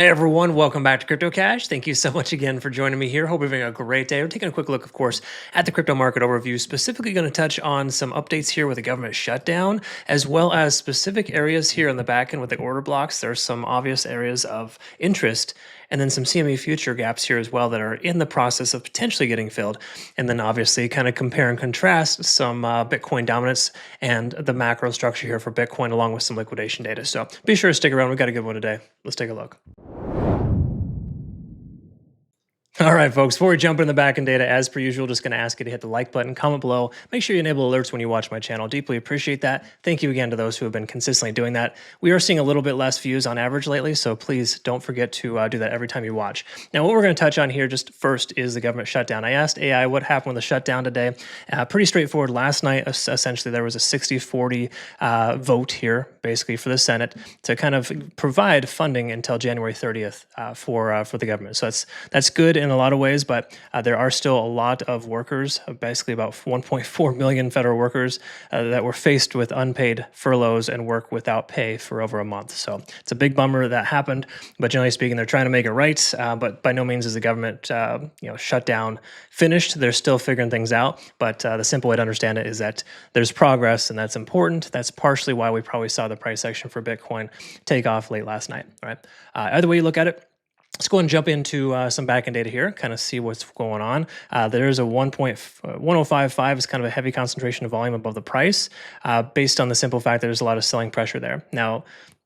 Hey everyone, welcome back to CryptoCache. Thank you so much again for joining me here. Hope you're having a great day. We're taking a quick look, of course, at the crypto market overview, specifically going to touch on some updates here with the government shutdown, as well as specific areas here on the back end with the order blocks. There's some obvious areas of interest, and then some CME future gaps here as well that are in the process of potentially getting filled. And then obviously kind of compare and contrast some Bitcoin dominance and the macro structure here for Bitcoin along with some liquidation data. So be sure to stick around. We've got a good one today. Let's take a look. All right, folks, before we jump into the backend data, as per usual, just going to ask you to hit the like button, comment below, make sure you enable alerts when you watch my channel. Deeply appreciate that. Thank you again to those who have been consistently doing that. We are seeing a little bit less views on average lately, so please don't forget to do that every time you watch. Now, what we're going to touch on here just first is the government shutdown. I asked AI what happened with the shutdown today. Pretty straightforward. Last night, essentially, there was a 60-40 vote here, basically, for the Senate to kind of provide funding until January 30th for the government. So that's good in a lot of ways, but there are still a lot of workers, basically about 1.4 million federal workers that were faced with unpaid furloughs and work without pay for over a month. So it's a big bummer that happened, but generally speaking, they're trying to make it right. But by no means is the government shutdown finished. They're still figuring things out, but the simple way to understand it is that there's progress, and that's important. That's partially why we probably saw the price action for Bitcoin take off late last night. All right. Either way you look at it, let's go ahead and jump into some backend data here, kind of see what's going on. There's a 1055 is kind of a heavy concentration of volume above the price, based on the simple fact that there's a lot of selling pressure there. Now,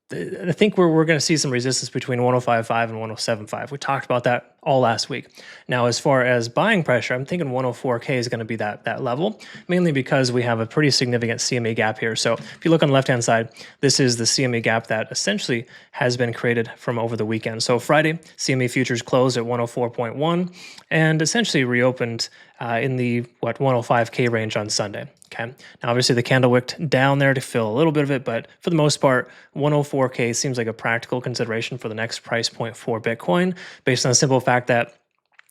I think we're going to see some resistance between 1055 and 1075. We talked about that all last week. Now, as far as buying pressure, I'm thinking 104K is going to be that level, mainly because we have a pretty significant CME gap here. So if you look on the left-hand side, this is the CME gap that essentially has been created from over the weekend. So Friday, CME futures closed at 104.1 and essentially reopened in the 105K range on Sunday. Okay. Now, obviously, the candle wicked down there to fill a little bit of it, but for the most part, 104K seems like a practical consideration for the next price point for Bitcoin, based on the simple fact that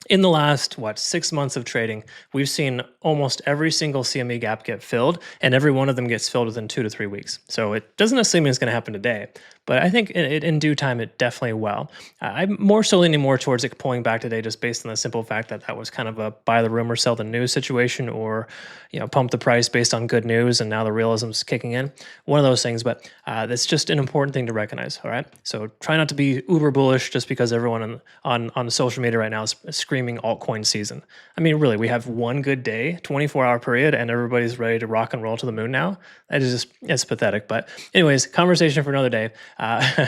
in the last, 6 months of trading, we've seen almost every single CME gap get filled, and every one of them gets filled within 2 to 3 weeks. So it doesn't necessarily mean it's going to happen today, but I think in due time, it definitely will. I'm more so leaning more towards it pulling back today, just based on the simple fact that that was kind of a buy the rumor, sell the news situation, or pump the price based on good news, and now the realism's kicking in. One of those things, but that's just an important thing to recognize. All right, so try not to be uber bullish just because everyone on social media right now is screaming altcoin season. I mean, really, we have one good day, 24-hour period, and everybody's ready to rock and roll to the moon now. That is just, it's pathetic. But anyways, conversation for another day.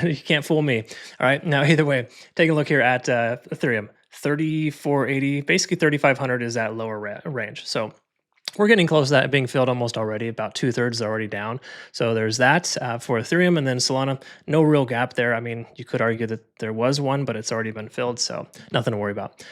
You can't fool me. All right, now either way, take a look here at Ethereum. 3480, basically 3500 is that lower range. So we're getting close to that being filled almost already. About 2/3 are already down. So there's that for Ethereum. And then Solana, no real gap there. I mean, you could argue that there was one, but it's already been filled. So nothing to worry about.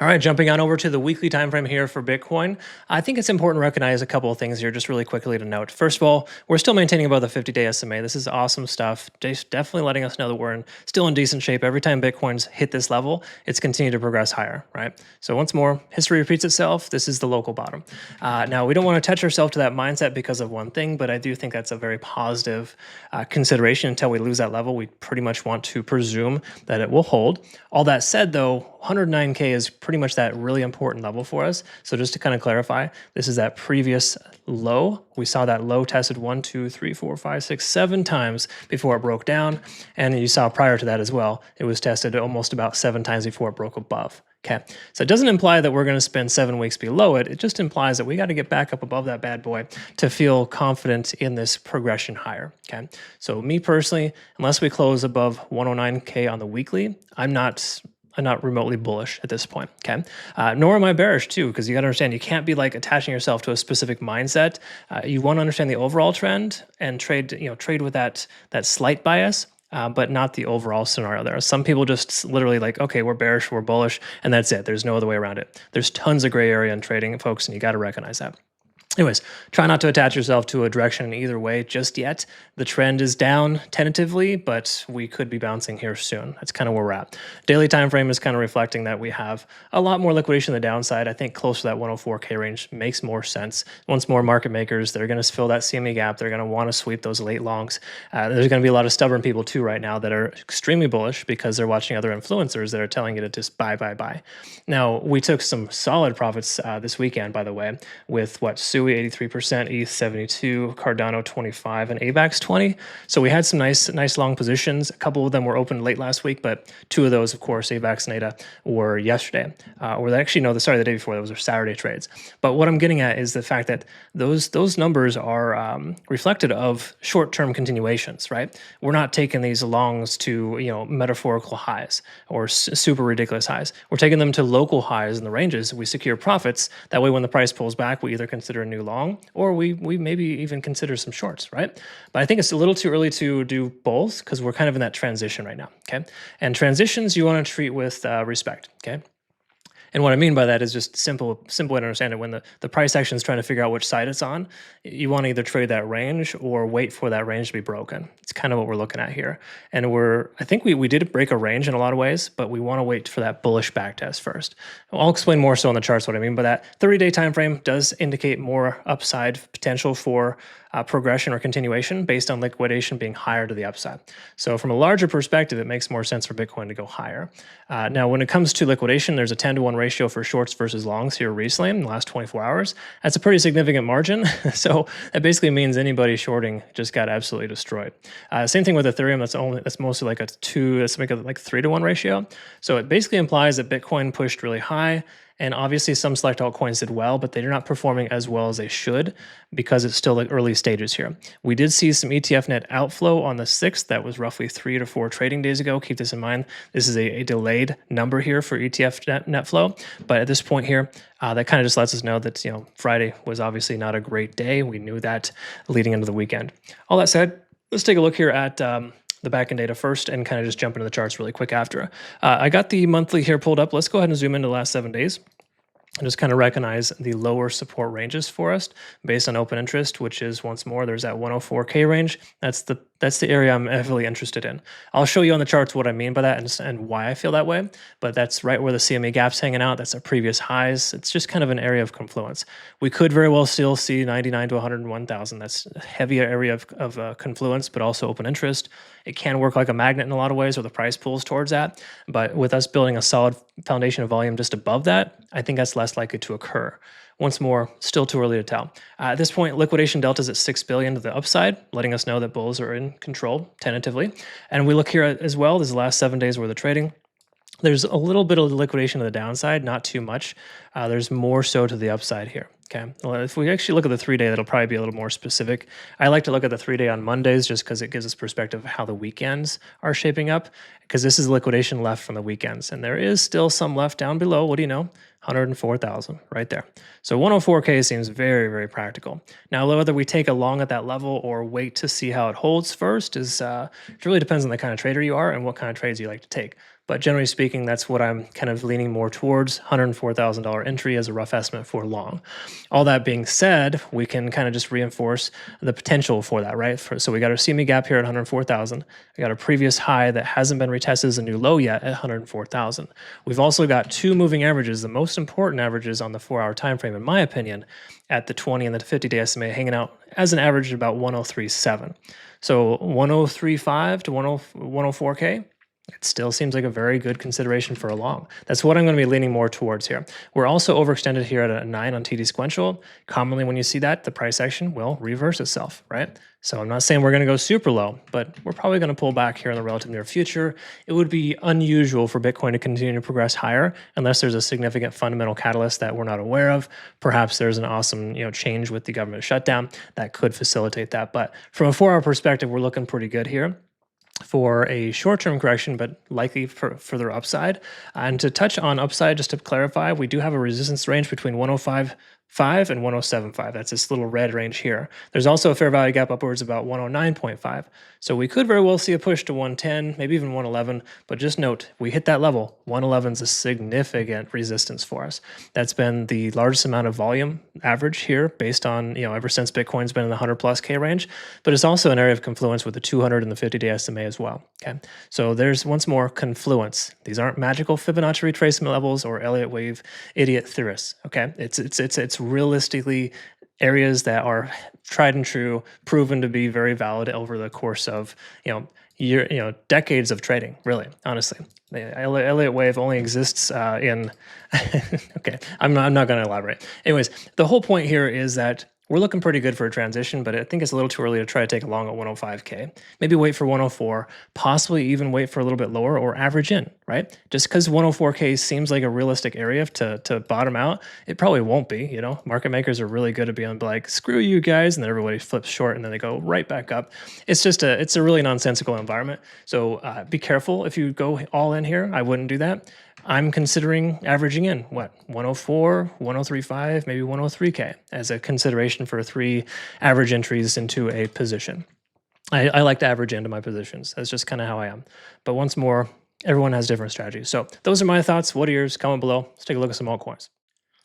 All right, jumping on over to the weekly time frame here for Bitcoin. I think it's important to recognize a couple of things here just really quickly to note. First of all, we're still maintaining above the 50-day SMA. This is awesome stuff. Definitely letting us know that we're still in decent shape. Every time Bitcoin's hit this level, it's continued to progress higher, right? So once more, history repeats itself. This is the local bottom. Now, we don't want to touch ourselves to that mindset because of one thing, but I do think that's a very positive consideration. Until we lose that level, we pretty much want to presume that it will hold. All that said, though, 109K is pretty much that really important level for us. So just to kind of clarify, this is that previous low. We saw that low tested 1, 2, 3, 4, 5, 6, 7 times before it broke down. And you saw prior to that as well, it was tested almost about 7 times before it broke above. Okay, so it doesn't imply that we're going to spend 7 weeks below it. It just implies that we got to get back up above that bad boy to feel confident in this progression higher. Okay, so me personally, unless we close above 109K on the weekly, I'm not remotely bullish at this point, okay? Nor am I bearish too, because you got to understand, you can't be like attaching yourself to a specific mindset. You want to understand the overall trend and trade with that slight bias, but not the overall scenario there. Some people just literally like, okay, we're bearish, we're bullish, and that's it. There's no other way around it. There's tons of gray area in trading, folks, and you got to recognize that. Anyways, try not to attach yourself to a direction in either way just yet. The trend is down tentatively, but we could be bouncing here soon. That's kind of where we're at. Daily time frame is kind of reflecting that we have a lot more liquidation on the downside. I think close to that 104K range makes more sense. Once more market makers, they're going to fill that CME gap. They're going to want to sweep those late longs. There's going to be a lot of stubborn people too right now that are extremely bullish because they're watching other influencers that are telling you to just buy, buy, buy. Now, we took some solid profits this weekend, by the way, with what, SUI 83%, ETH 72, Cardano 25, and AVAX 20. So we had some nice long positions. A couple of them were opened late last week, but two of those, of course, AVAX and ADA, were yesterday. The day before. Those are Saturday trades. But what I'm getting at is the fact that those numbers are reflected of short-term continuations, right? We're not taking these longs to metaphorical highs or super ridiculous highs. We're taking them to local highs in the ranges. We secure profits. That way, when the price pulls back, we either consider a new long or we maybe even consider some shorts, right? But I think it's a little too early to do both because we're kind of in that transition right now, okay? And transitions you want to treat with respect, okay? And what I mean by that is just simple way to understand it. When the price action is trying to figure out which side it's on, you want to either trade that range or wait for that range to be broken. It's kind of what we're looking at here. And I think we did break a range in a lot of ways, but we want to wait for that bullish back test first. I'll explain more so on the charts what I mean by that. 30-day time frame does indicate more upside potential for progression or continuation based on liquidation being higher to the upside. So from a larger perspective, it makes more sense for Bitcoin to go higher. Now, when it comes to liquidation, there's a 10-to-1 ratio for shorts versus longs here recently in the last 24 hours. That's a pretty significant margin. So that basically means anybody shorting just got absolutely destroyed. Same thing with Ethereum. That's mostly like that's like a 3-to-1 ratio. So it basically implies that Bitcoin pushed really high. And obviously some select altcoins did well, but they're not performing as well as they should because it's still like early stages here. We did see some ETF net outflow on the 6th. That was roughly 3 to 4 trading days ago. Keep this in mind. This is a delayed number here for ETF net flow. But at this point here, that kind of just lets us know that Friday was obviously not a great day. We knew that leading into the weekend. All that said, let's take a look here at the backend data first and kind of just jump into the charts really quick after. I got the monthly here pulled up. Let's go ahead and zoom into the last 7 days and just kind of recognize the lower support ranges for us based on open interest, which is, once more, there's that 104K range. That's the area I'm heavily interested in. I'll show you on the charts what I mean by that and why I feel that way, but that's right where the CME gap's hanging out. That's our previous highs. It's just kind of an area of confluence. We could very well still see 99 to 101,000. That's a heavier area of confluence, but also open interest. It can work like a magnet in a lot of ways where the price pulls towards that, but with us building a solid foundation of volume just above that, I think that's less likely to occur. Once more, still too early to tell. At this point, liquidation delta is at 6 billion to the upside, letting us know that bulls are in control tentatively. And we look here as well, this is the last 7 days worth of trading. There's a little bit of liquidation to the downside, not too much. There's more so to the upside here. Okay, well, if we actually look at the 3-day, that'll probably be a little more specific. I like to look at the 3-day on Mondays just because it gives us perspective of how the weekends are shaping up, because this is liquidation left from the weekends. And there is still some left down below. What do you know? 104,000 right there. So 104K seems very, very practical. Now, whether we take a long at that level or wait to see how it holds first it really depends on the kind of trader you are and what kind of trades you like to take. But generally speaking, that's what I'm kind of leaning more towards, $104,000 entry as a rough estimate for long. All that being said, we can kind of just reinforce the potential for that, right? So we got our CME gap here at 104,000. We got a previous high that hasn't been retested as a new low yet at 104,000. We've also got two moving averages, the most important averages on the 4-hour time frame, in my opinion, at the 20 and the 50-day SMA, hanging out as an average of about 103.7. So 103.5 to 104K. It still seems like a very good consideration for a long. That's what I'm going to be leaning more towards here. We're also overextended here at a 9 on TD sequential. Commonly, when you see that, the price action will reverse itself, right? So I'm not saying we're going to go super low, but we're probably going to pull back here in the relative near future. It would be unusual for Bitcoin to continue to progress higher unless there's a significant fundamental catalyst that we're not aware of. Perhaps there's an awesome change with the government shutdown that could facilitate that. But from a 4-hour perspective, we're looking pretty good here for a short-term correction, but likely for further upside. And to touch on upside, just to clarify, we do have a resistance range between 105 107.5 and 107.5. That's this little red range here. There's also a fair value gap upwards about 109.5. So we could very well see a push to 110, maybe even 111. But just note, we hit that level. 111 is a significant resistance for us. That's been the largest amount of volume average here based on, ever since Bitcoin's been in the 100+ K range. But it's also an area of confluence with the 200 and the 50-day SMA as well. Okay, so there's once more confluence. These aren't magical Fibonacci retracement levels or Elliott wave idiot theorists. Okay, it's realistically areas that are tried and true, proven to be very valid over the course of decades of trading. Really, honestly, the Elliott wave only exists in. Okay, I'm not going to elaborate. Anyways, the whole point here is that we're looking pretty good for a transition, but I think it's a little too early to try to take a long at 105K. Maybe wait for 104, possibly even wait for a little bit lower or average in, right? Just because 104K seems like a realistic area to bottom out, it probably won't be, Market makers are really good at being like, screw you guys, and then everybody flips short and then they go right back up. It's a really nonsensical environment. So be careful if you go all in here. I wouldn't do that. I'm considering averaging in, 104, 103.5, maybe 103K as a consideration for 3 average entries into a position. I like to average into my positions. That's just kind of how I am. But once more, everyone has different strategies. So those are my thoughts. What are yours? Comment below. Let's take a look at some altcoins.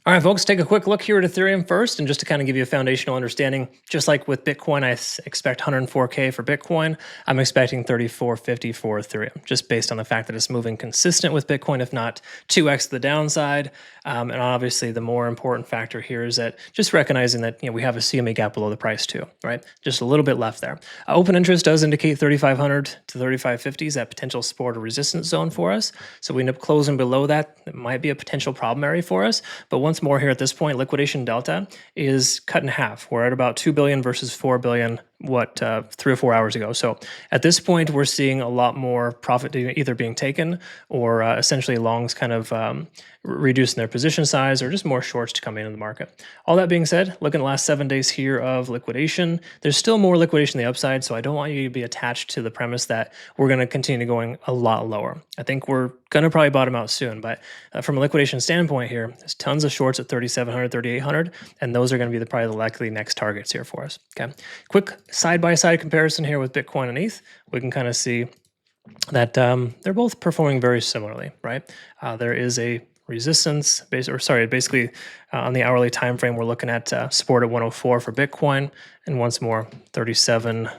All right, folks, take a quick look here at Ethereum first, and just to kind of give you a foundational understanding, just like with Bitcoin, I expect 104K for Bitcoin. I'm expecting 3450 for Ethereum, just based on the fact that it's moving consistent with Bitcoin, if not 2x the downside. And obviously, the more important factor here is that just recognizing that we have a CME gap below the price too, right? Just a little bit left there. Open interest does indicate 3,500 to 3,550 is that potential support or resistance zone for us. So we end up closing below that. It might be a potential problem area for us, but once more here at this point, liquidation delta is cut in half. We're at about 2 billion versus 4 billion 3 or 4 hours ago. So at this point, we're seeing a lot more profit either being taken or essentially longs kind of reducing their position size, or just more shorts to come into the market. All that being said, look at the last 7 days here of liquidation. There's still more liquidation on the upside, so I don't want you to be attached to the premise that we're going to continue going a lot lower. I think we're going to probably bottom out soon, but from a liquidation standpoint here, there's tons of shorts at 3,700, 3,800, and those are going to be probably the likely next targets here for us. Okay, quick side-by-side comparison here with Bitcoin and ETH. We can kind of see that they're both performing very similarly, right? There is a resistance, basically on the hourly time frame, we're looking at support at 104 for Bitcoin, and once more 37.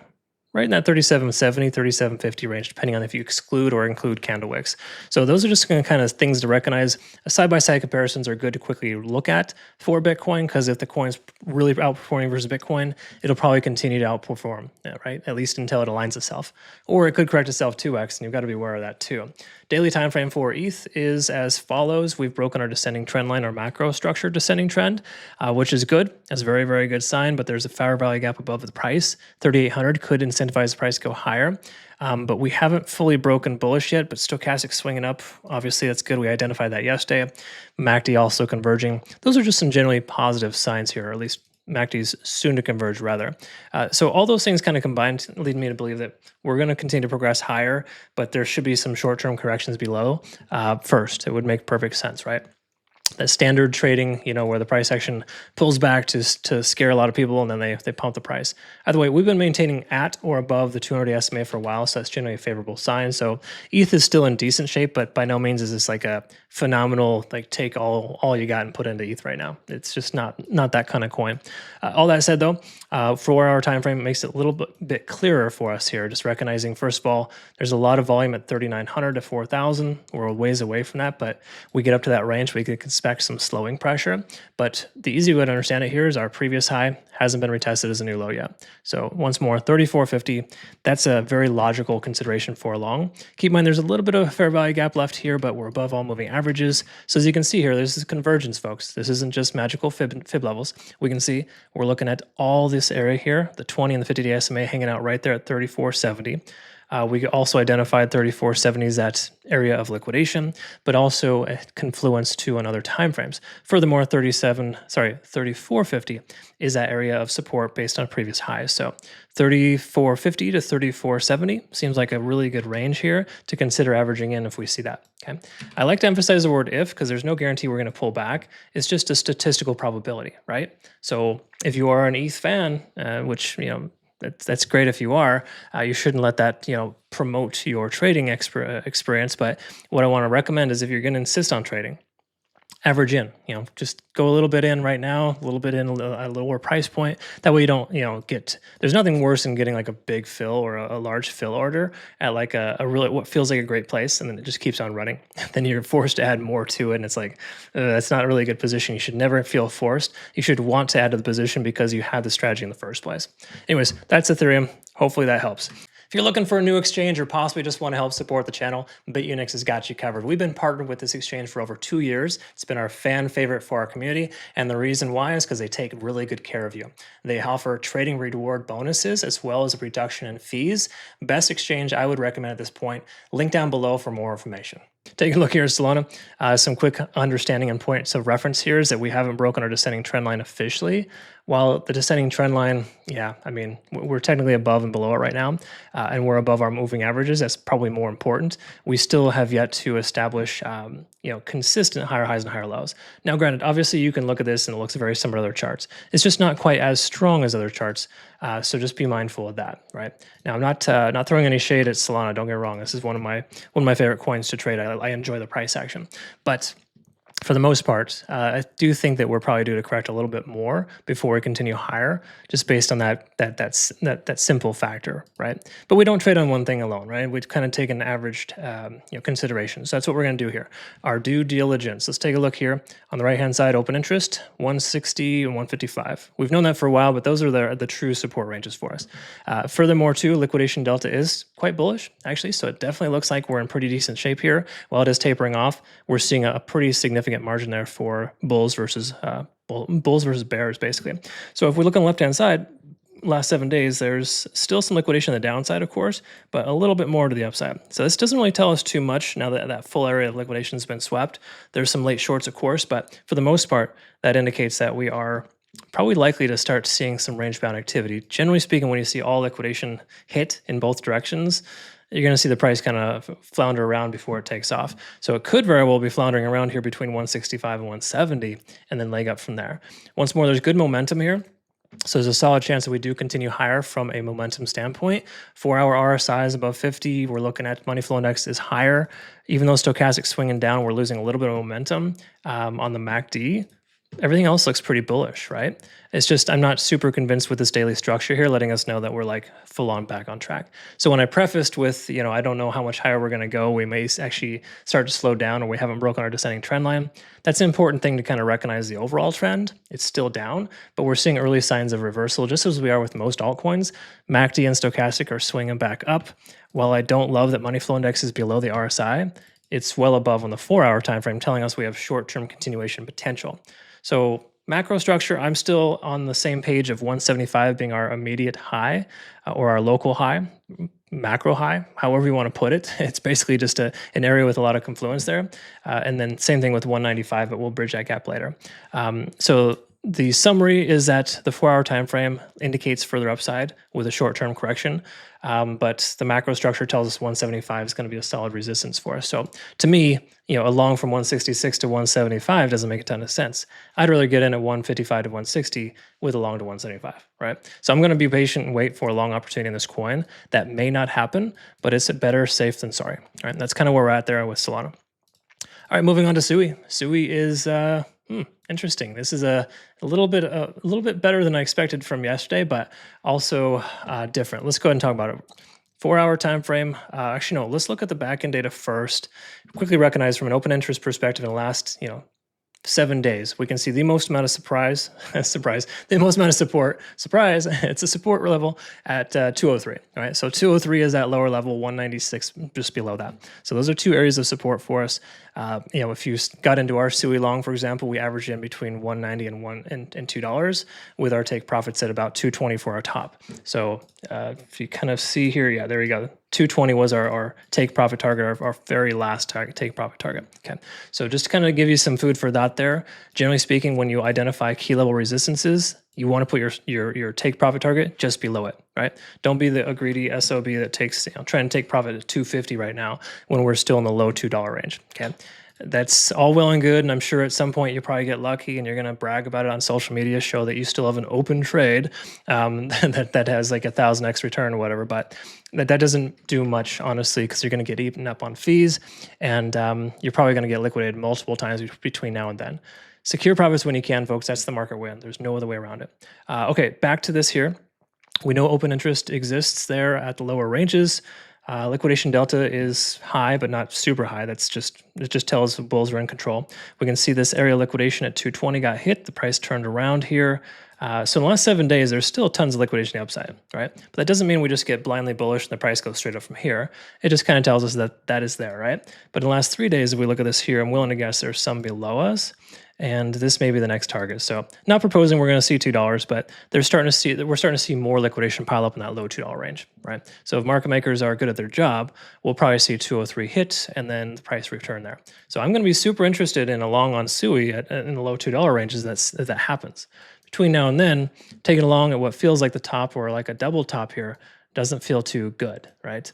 Right in that 3770, 3750 range, depending on if you exclude or include candle wicks. So those are just kind of things to recognize. Side-by-side comparisons are good to quickly look at for Bitcoin, because if the coin's really outperforming versus Bitcoin, it'll probably continue to outperform, right? At least until it aligns itself. Or it could correct itself 2x, and you've got to be aware of that too. Daily time frame for ETH is as follows. We've broken our descending trend line, our macro structure descending trend, which is good. That's a very, very good sign, but there's a fair value gap above the price. 3,800 could incentivize the price to go higher. But we haven't fully broken bullish yet, but stochastic swinging up. Obviously, that's good. We identified that yesterday. MACD also converging. Those are just some generally positive signs here, or at least MACD's soon to converge, rather. So all those things kind of combined lead me to believe that we're going to continue to progress higher, but there should be some short-term corrections below first. It would make perfect sense, right? That standard trading, where the price action pulls back to scare a lot of people, and then they pump the price. Either way, we've been maintaining at or above the 200 SMA for a while, so that's generally a favorable sign. So ETH is still in decent shape, but by no means is this like a phenomenal, take all you got and put into ETH right now. It's just not that kind of coin. All that said, though, 4 hour time frame makes it a little bit clearer for us here. Just recognizing, first of all, there's a lot of volume at 3,900 to 4,000. We're a ways away from that, but we get up to that range, we could expect some slowing pressure. But the easy way to understand it here is our previous high hasn't been retested as a new low yet. So once more, 3,450, that's a very logical consideration for long. Keep in mind, there's a little bit of a fair value gap left here, but we're above all moving averages. So as you can see here, there's this convergence, folks. This isn't just magical fib levels. We can see we're looking at all this area here, the 20 and the 50-day SMA hanging out right there at 3,470. We also identified 3470 as that area of liquidation, but also a confluence to another timeframes. Furthermore, 3450 is that area of support based on previous highs. So 3450 to 3470 seems like a really good range here to consider averaging in if we see that. Okay, I like to emphasize the word if because there's no guarantee we're going to pull back. It's just a statistical probability, right? So if you are an ETH fan, which that's great if you are, you shouldn't let that promote your trading experience. But what I want to recommend is if you're going to insist on trading, average in, just go a little bit in right now, a little bit in a lower price point. That way you don't, there's nothing worse than getting like a big fill or a large fill order at like a really, what feels like a great place. And then it just keeps on running. Then you're forced to add more to it. And it's like, that's not really a good position. You should never feel forced. You should want to add to the position because you had the strategy in the first place. Anyways, that's Ethereum. Hopefully that helps. If you're looking for a new exchange or possibly just want to help support the channel, Bitunix has got you covered. We've been partnered with this exchange for over 2 years. It's been our fan favorite for our community, and the reason why is because they take really good care of you. They offer trading reward bonuses as well as a reduction in fees. Best exchange I would recommend at this point. Link down below for more information. Take a look here at Solana. Some quick understanding and points of reference here is that we haven't broken our descending trend line officially. While the descending trend line, we're technically above and below it right now, and we're above our moving averages. That's probably more important. We still have yet to establish, consistent higher highs and higher lows. Now, granted, obviously you can look at this and it looks very similar to other charts. It's just not quite as strong as other charts. So just be mindful of that, right? Now, I'm not throwing any shade at Solana. Don't get me wrong. This is one of my favorite coins to trade. I enjoy the price action, but for the most part, I do think that we're probably due to correct a little bit more before we continue higher, just based on that simple factor, right? But we don't trade on one thing alone, right? We kind of take an averaged consideration. So that's what we're going to do here. Our due diligence. Let's take a look here on the right-hand side. Open interest 160 and 155. We've known that for a while, but those are the true support ranges for us. Furthermore, too, liquidation delta is quite bullish, actually. So it definitely looks like we're in pretty decent shape here. While it is tapering off, we're seeing a pretty significant margin there for bulls versus bears, basically. So if we look on the left-hand side, last 7 days, there's still some liquidation on the downside, of course, but a little bit more to the upside. So this doesn't really tell us too much now that that full area of liquidation has been swept. There's some late shorts, of course, but for the most part, that indicates that we are probably likely to start seeing some range-bound activity. Generally speaking, when you see all liquidation hit in both directions, you're going to see the price kind of flounder around before it takes off. So it could very well be floundering around here between 165 and 170 and then leg up from there. Once more, there's good momentum here. So there's a solid chance that we do continue higher from a momentum standpoint. 4-hour RSI is above 50. We're looking at money flow index is higher. Even though stochastic's swinging down, we're losing a little bit of momentum on the MACD. Everything else looks pretty bullish, right? It's just I'm not super convinced with this daily structure here, letting us know that we're like full on back on track. So when I prefaced with, I don't know how much higher we're going to go, we may actually start to slow down or we haven't broken our descending trend line. That's an important thing to kind of recognize the overall trend. It's still down, but we're seeing early signs of reversal, just as we are with most altcoins. MACD and stochastic are swinging back up. While I don't love that money flow index is below the RSI, it's well above on the 4-hour time frame, telling us we have short-term continuation potential. So macro structure, I'm still on the same page of 175 being our immediate high or our local high, macro high, however you want to put it. It's basically just an area with a lot of confluence there. And then same thing with 195, but we'll bridge that gap later. So the summary is that the 4-hour time frame indicates further upside with a short-term correction, but the macro structure tells us 175 is going to be a solid resistance for us. So to me, along from 166 to 175 doesn't make a ton of sense. I'd rather get in at 155 to 160 with a long to 175, right? So I'm going to be patient and wait for a long opportunity in this coin. That may not happen, but it's better safe than sorry, right? And that's kind of where we're at there with Solana. All right, moving on to SUI. SUI is interesting. This is a little bit better than I expected from yesterday, but also different. Let's go ahead and talk about it. 4-hour time frame. Actually, no. Let's look at the backend data first. Quickly recognize from an open interest perspective in the last 7 days, we can see the most amount of the most amount of support, it's a support level at 203, all right? So 203 is that lower level, 196 just below that. So those are two areas of support for us. If you got into our SUI long, for example, we averaged in between 190 and $2 with our take profits at about 220 for our top. So if you kind of see here, yeah, there you go. 220 was our take profit target, our very last target, take profit target. Okay, so just to kind of give you some food for thought there. Generally speaking, when you identify key level resistances, you want to put your take profit target just below it, right? Don't be a greedy SOB that takes, trying to take profit at 250 right now when we're still in the low $2 range. Okay. That's all well and good, and I'm sure at some point you probably get lucky and you're going to brag about it on social media, show that you still have an open trade that has like 1,000x return or whatever, but that doesn't do much, honestly, because you're going to get eaten up on fees, and you're probably going to get liquidated multiple times between now and then. Secure profits when you can, folks. That's the market win. There's no other way around it. Okay, back to this here. We know open interest exists there at the lower ranges. Liquidation delta is high, but not super high. It just tells the bulls are in control. We can see this area liquidation at 220 got hit. The price turned around here. So in the last 7 days, there's still tons of liquidation upside, right? But that doesn't mean we just get blindly bullish and the price goes straight up from here. It just kind of tells us that that is there, right? But in the last 3 days, if we look at this here, I'm willing to guess there's some below us. And this may be the next target. So not proposing we're going to see $2, but we're starting to see more liquidation pile up in that low $2 range, right? So if market makers are good at their job, we'll probably see 203 hit and then the price return there. So I'm going to be super interested in a long on SUI in the low $2 ranges as that happens. Between now and then, taking along at what feels like the top or like a double top here doesn't feel too good, right?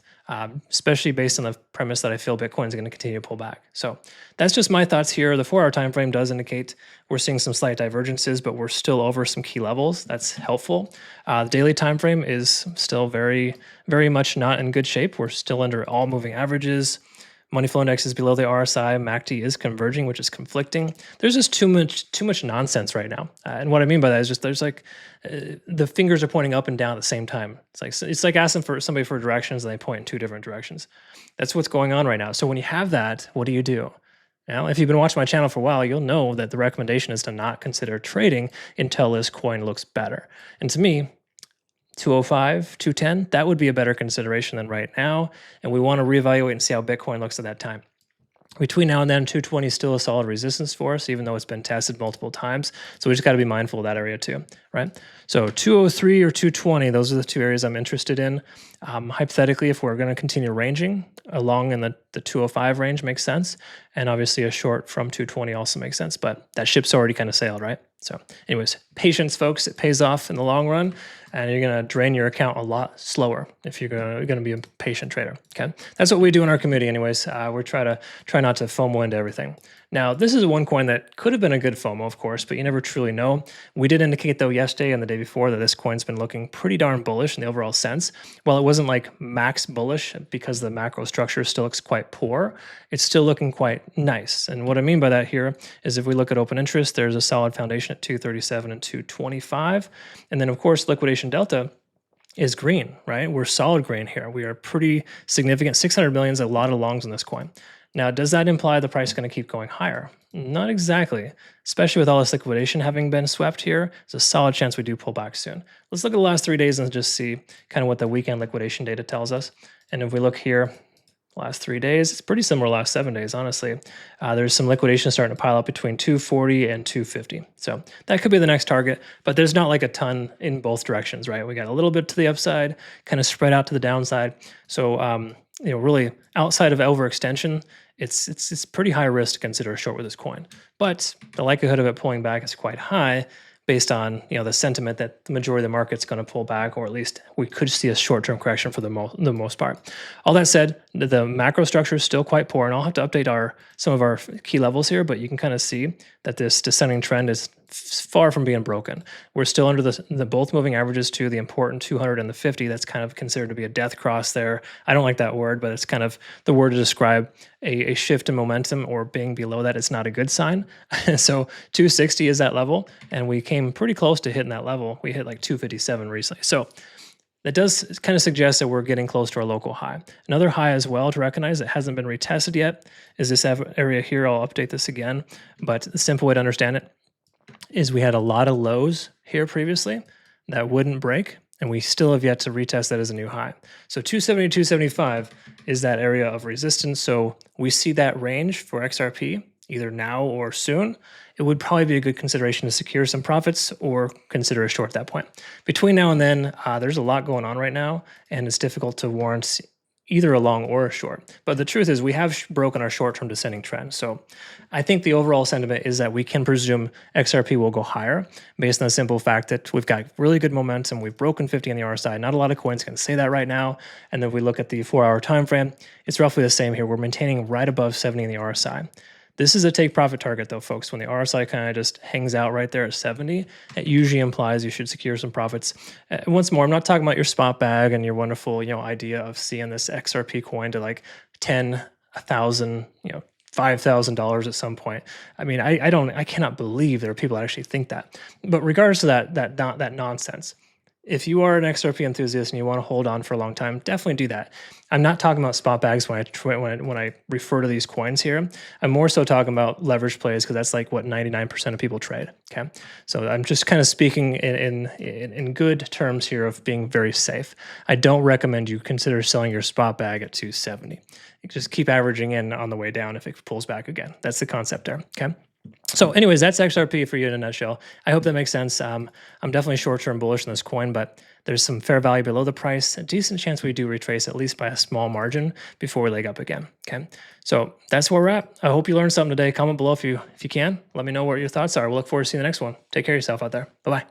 Especially based on the premise that I feel Bitcoin is going to continue to pull back. So that's just my thoughts here. The 4-hour time frame does indicate we're seeing some slight divergences, but we're still over some key levels. That's helpful. The daily time frame is still very, very much not in good shape. We're still under all moving averages. Money flow index is below the RSI. MACD is converging, which is conflicting. There's just too much nonsense right now. And what I mean by that is just there's like the fingers are pointing up and down at the same time. It's like asking for somebody for directions and they point in 2 different directions. That's what's going on right now. So when you have that, what do you do? Now, if you've been watching my channel for a while, you'll know that the recommendation is to not consider trading until this coin looks better. And to me, 205, 210, that would be a better consideration than right now. And we want to reevaluate and see how Bitcoin looks at that time. Between now and then, 220 is still a solid resistance for us, even though it's been tested multiple times. So we just got to be mindful of that area too, right? So 203 or 220, those are the 2 areas I'm interested in. Hypothetically, if we're going to continue ranging along in the 205 range makes sense. And obviously a short from 220 also makes sense, but that ship's already kind of sailed, right? So anyways, patience, folks, it pays off in the long run, and you're going to drain your account a lot slower if you're going to be a patient trader, okay? That's what we do in our community anyways. We try not to FOMO into everything. Now, this is one coin that could have been a good FOMO, of course, but you never truly know. We did indicate, though, yesterday and the day before that this coin's been looking pretty darn bullish in the overall sense. While it wasn't like max bullish because the macro structure still looks quite poor, it's still looking quite nice. And what I mean by that here is if we look at open interest, there's a solid foundation at 237 and 225. And then, of course, liquidation delta is green, right? We're solid green here. We are pretty significant. 600 million is a lot of longs in this coin. Now, does that imply the price is going to keep going higher? Not exactly, especially with all this liquidation having been swept here. There's a solid chance we do pull back soon. Let's look at the last 3 days and just see kind of what the weekend liquidation data tells us. And if we look here, last 3 days, it's pretty similar last 7 days, honestly. There's some liquidation starting to pile up between 240 and 250. So that could be the next target, but there's not like a ton in both directions, right? We got a little bit to the upside, kind of spread out to the downside. So, really outside of overextension, it's pretty high risk to consider a short with this coin. But the likelihood of it pulling back is quite high based on the sentiment that the majority of the market's going to pull back, or at least we could see a short-term correction for the most part. All that said, the macro structure is still quite poor, and I'll have to update some of our key levels here, but you can kind of see that this descending trend is far from being broken. We're still under the both moving averages to the important 200 and the 50. That's kind of considered to be a death cross there. I don't like that word, but it's kind of the word to describe a shift in momentum, or being below that is not a good sign. So 260 is that level, and we came pretty close to hitting that level. We hit like 257 recently. So that does kind of suggest that we're getting close to our local high. Another high as well to recognize that hasn't been retested yet is this area here. I'll update this again, but the simple way to understand it is we had a lot of lows here previously that wouldn't break, and we still have yet to retest that as a new high. So 270 to 275 is that area of resistance. So we see that range for XRP either now or soon. It would probably be a good consideration to secure some profits or consider a short at that point. Between now and then, there's a lot going on right now, and it's difficult to warrant either a long or a short. But the truth is we have broken our short-term descending trend. So I think the overall sentiment is that we can presume XRP will go higher based on the simple fact that we've got really good momentum. We've broken 50 on the RSI. Not a lot of coins can say that right now. And then if we look at the 4-hour time frame, it's roughly the same here. We're maintaining right above 70 in the RSI. This is a take profit target though, folks. When the RSI kind of just hangs out right there at 70, it usually implies you should secure some profits. Once more, I'm not talking about your spot bag and your wonderful, idea of seeing this XRP coin to like 10, 1,000, $5,000 at some point. I mean, I cannot believe there are people that actually think that. But regardless of that nonsense, if you are an XRP enthusiast and you want to hold on for a long time, definitely do that. I'm not talking about spot bags when I refer to these coins here. I'm more so talking about leverage plays because that's like what 99% of people trade. Okay, so I'm just kind of speaking in good terms here of being very safe. I don't recommend you consider selling your spot bag at 270. You just keep averaging in on the way down if it pulls back again. That's the concept there. Okay. So anyways, that's XRP for you in a nutshell. I hope that makes sense. I'm definitely short-term bullish on this coin, but there's some fair value below the price. A decent chance we do retrace at least by a small margin before we leg up again. Okay, so that's where we're at. I hope you learned something today. Comment below if you can. Let me know what your thoughts are. We'll look forward to seeing the next one. Take care of yourself out there. Bye-bye.